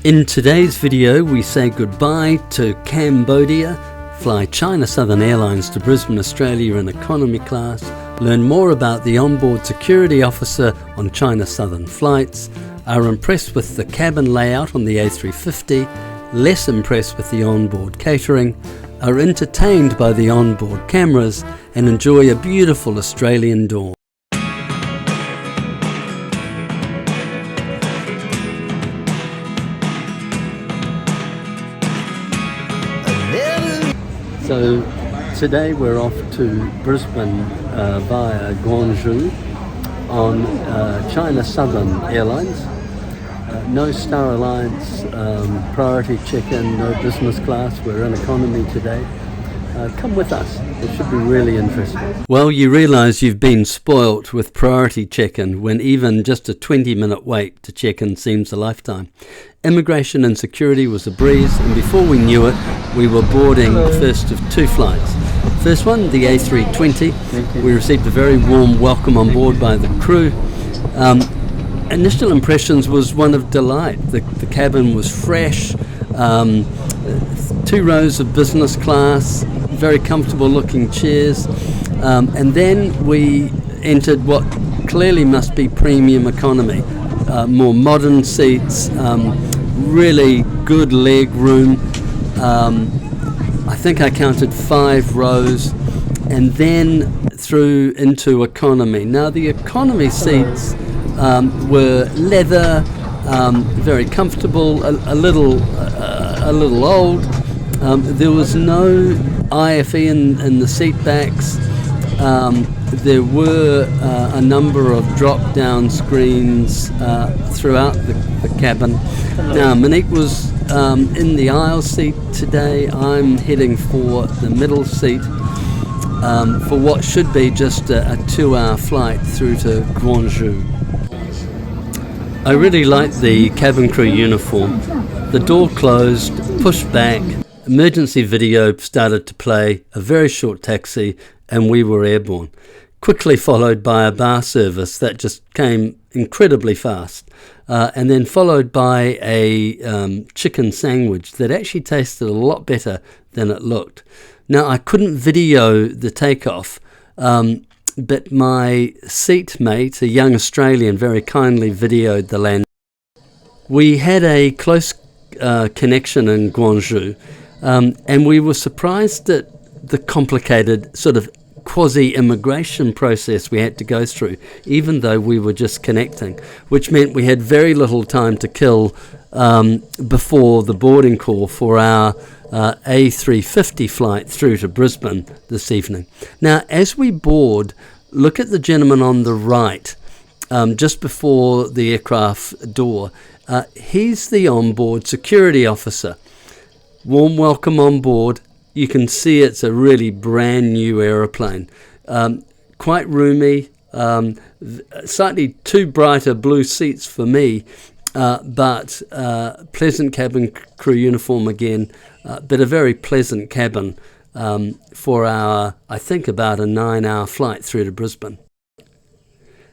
In today's video, we say goodbye to Cambodia, fly China Southern Airlines to Brisbane, Australia in economy class, learn more about the onboard security officer on China Southern flights, are impressed with the cabin layout on the A350, less impressed with the onboard catering, are entertained by the onboard cameras, and enjoy a beautiful Australian dawn. So today we're off to Brisbane via Guangzhou on China Southern Airlines. No Star Alliance priority check-in, no business class. We're in economy today. Come with us. It should be really interesting. Well, you realise you've been spoilt with priority check-in when even just a 20-minute wait to check-in seems a lifetime. Immigration and security was a breeze, and before we knew it, we were boarding the first of two flights. First one, the A320. We received a very warm welcome on board by the crew. Initial impressions was one of delight. The cabin was fresh, 2 rows of business class, very comfortable looking chairs, and then we entered what clearly must be premium economy. More modern seats, really good leg room. I think I counted 5 rows, and then through into economy. Now the economy seats were leather, very comfortable, a little old. There was no IFE in the seat backs. There were a number of drop-down screens throughout the cabin. Now Monique was in the aisle seat today. I'm heading for the middle seat for what should be just a 2-hour flight through to Guangzhou. I really like the cabin crew uniform. The door closed, pushed back, emergency video started to play, a very short taxi, and we were airborne. Quickly followed by a bar service that just came incredibly fast, and then followed by a chicken sandwich that actually tasted a lot better than it looked. Now I couldn't video the takeoff, but my seatmate, a young Australian, very kindly videoed the land. We had a close connection in Guangzhou, and we were surprised at the complicated sort of quasi-immigration process we had to go through, even though we were just connecting, which meant we had very little time to kill before the boarding call for our A350 flight through to Brisbane this evening. Now, as we board, look at the gentleman on the right, just before the aircraft door. He's the onboard security officer. Warm welcome on board. You can see it's a really brand new aeroplane. Quite roomy, slightly too brighter blue seats for me, but pleasant cabin crew uniform again, but a very pleasant cabin for our, I think, about a 9-hour flight through to Brisbane.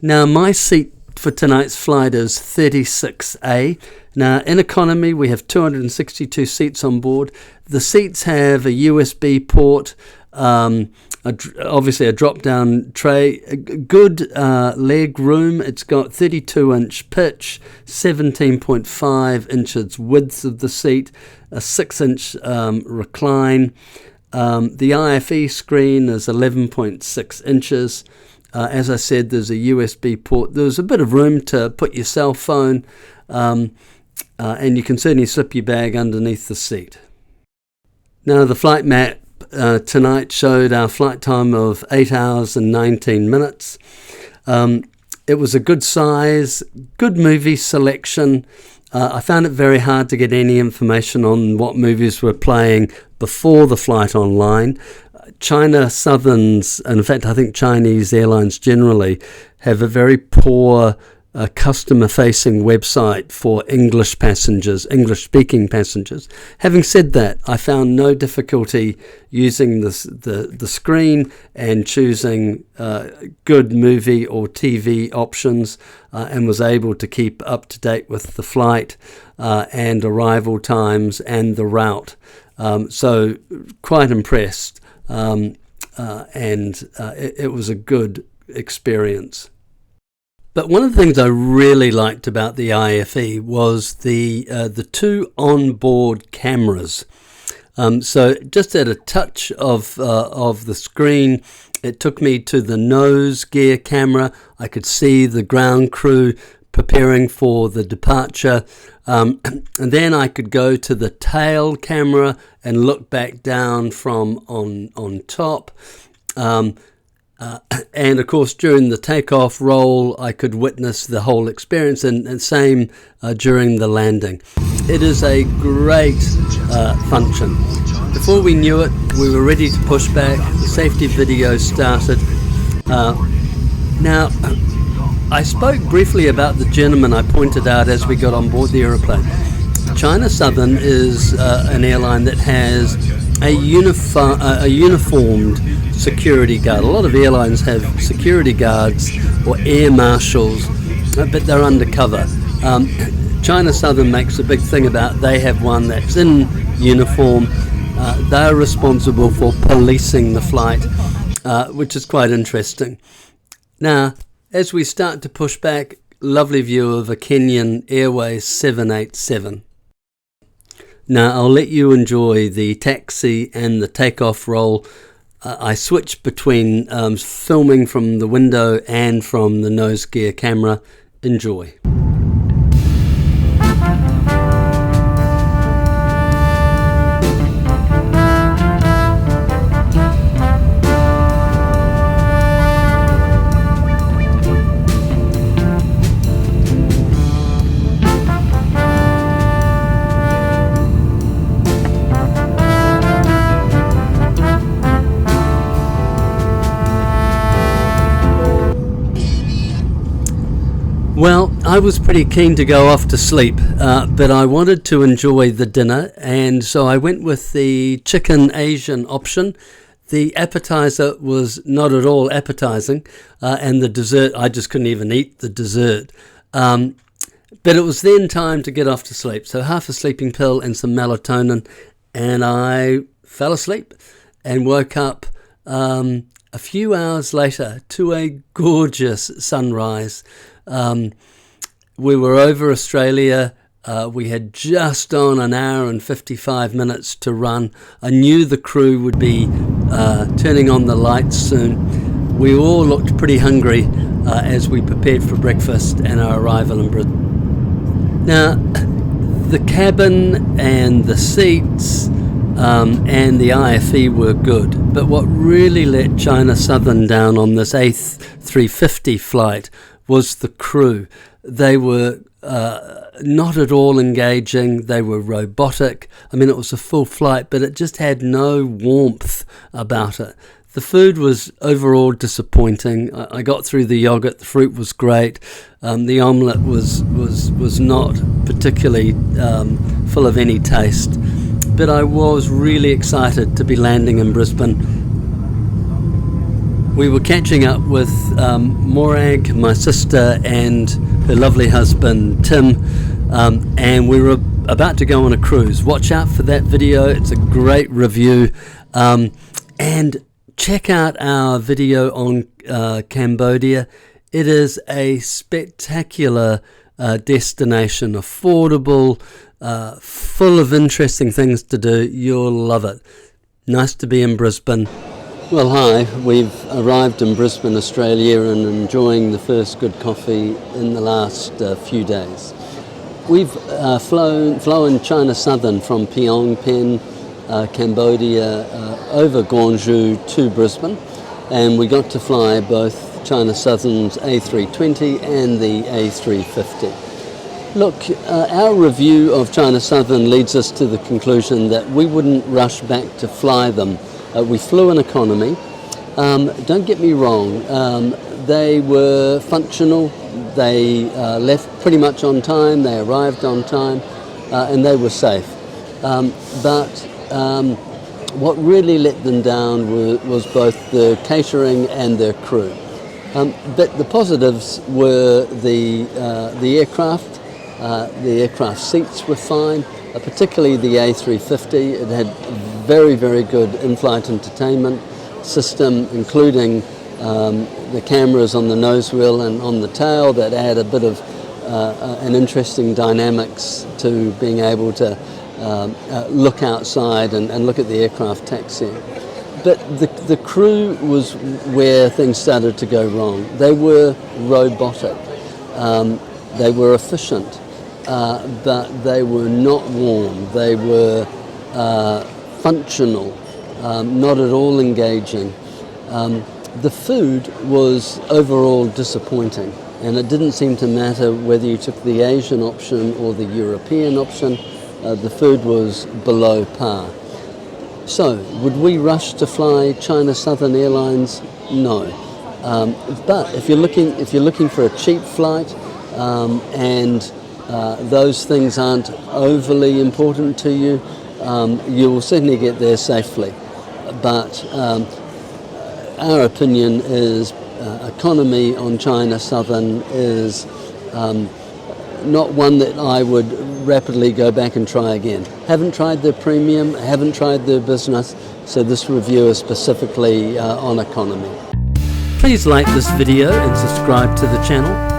Now my seat for tonight's flight is 36A. Now in economy we have 262 seats on board. The seats have a USB port, obviously a drop-down tray, a good leg room. It's got 32-inch pitch, 17.5 inches width of the seat, a 6-inch recline. The IFE screen is 11.6 inches. As I said, there's a USB port. There's a bit of room to put your cell phone, and you can certainly slip your bag underneath the seat. Now the flight map tonight showed our flight time of 8 hours and 19 minutes. It was a good size, good movie selection. I found it very hard to get any information on what movies were playing before the flight online. China Southerns, and in fact I think Chinese airlines generally, have a very poor a customer-facing website for English passengers, English-speaking passengers. Having said that, I found no difficulty using the screen and choosing good movie or TV options, and was able to keep up to date with the flight and arrival times and the route. So quite impressed, and it was a good experience. But one of the things I really liked about the IFE was the two onboard cameras. So just at a touch of the screen, it took me to the nose gear camera. I could see the ground crew preparing for the departure, and then I could go to the tail camera and look back down from on top. And of course, during the takeoff roll, I could witness the whole experience, and same during the landing. It is a great function. Before we knew it, we were ready to push back. The safety video started. Now, I spoke briefly about the gentleman I pointed out as we got on board the aeroplane. China Southern is an airline that has a uniformed security guard. A lot of airlines have security guards or air marshals, but they're undercover. China Southern makes a big thing about they have one that's in uniform. They're responsible for policing the flight, which is quite interesting. Now, as we start to push back, lovely view of a Kenyan Airways 787. Now, I'll let you enjoy the taxi and the takeoff roll. I switched between filming from the window and from the nose gear camera. Enjoy. Well, I was pretty keen to go off to sleep, but I wanted to enjoy the dinner, and so I went with the chicken Asian option. The appetizer was not at all appetizing, and the dessert, I just couldn't even eat the dessert. But it was then time to get off to sleep, so half a sleeping pill and some melatonin, and I fell asleep and woke up a few hours later to a gorgeous sunrise. We were over Australia. We had just on an hour and 55 minutes to run. I knew the crew would be turning on the lights soon. We all looked pretty hungry as we prepared for breakfast and our arrival in Brisbane. Now, the cabin and the seats and the IFE were good, but what really let China Southern down on this A350 flight was the crew. They were not at all engaging. They were robotic. I mean, it was a full flight, but it just had no warmth about it. The food was overall disappointing. I got through the yogurt. The fruit was great. The omelette was not particularly full of any taste. But I was really excited to be landing in Brisbane. We were catching up with Morag, my sister, and her lovely husband, Tim, and we were about to go on a cruise. Watch out for that video. It's a great review. And check out our video on Cambodia. It is a spectacular destination, affordable, full of interesting things to do. You'll love it. Nice to be in Brisbane. Well, hi, we've arrived in Brisbane, Australia, and enjoying the first good coffee in the last few days. We've flown China Southern from Phnom Penh, Cambodia, over Guangzhou to Brisbane, and we got to fly both China Southern's A320 and the A350. Look, our review of China Southern leads us to the conclusion that we wouldn't rush back to fly them. We flew in economy. Don't get me wrong, they were functional. They left pretty much on time. They arrived on time, and they were safe. But what really let them down was both the catering and their crew. But the positives were the aircraft. The aircraft seats were fine, particularly the A350. It had very, very good in-flight entertainment system, including the cameras on the nose wheel and on the tail that add a bit of an interesting dynamics to being able to look outside and look at the aircraft taxiing. But the crew was where things started to go wrong. They were robotic. They were efficient, but they were not warm. They were functional, not at all engaging. The food was overall disappointing, and it didn't seem to matter whether you took the Asian option or the European option. The food was below par. So, would we rush to fly China Southern Airlines? No. But if you're looking for a cheap flight, and those things aren't overly important to you, you will certainly get there safely. But our opinion is economy on China Southern is not one that I would rapidly go back and try again. Haven't tried their premium, haven't tried their business, so this review is specifically on economy. Please like this video and subscribe to the channel.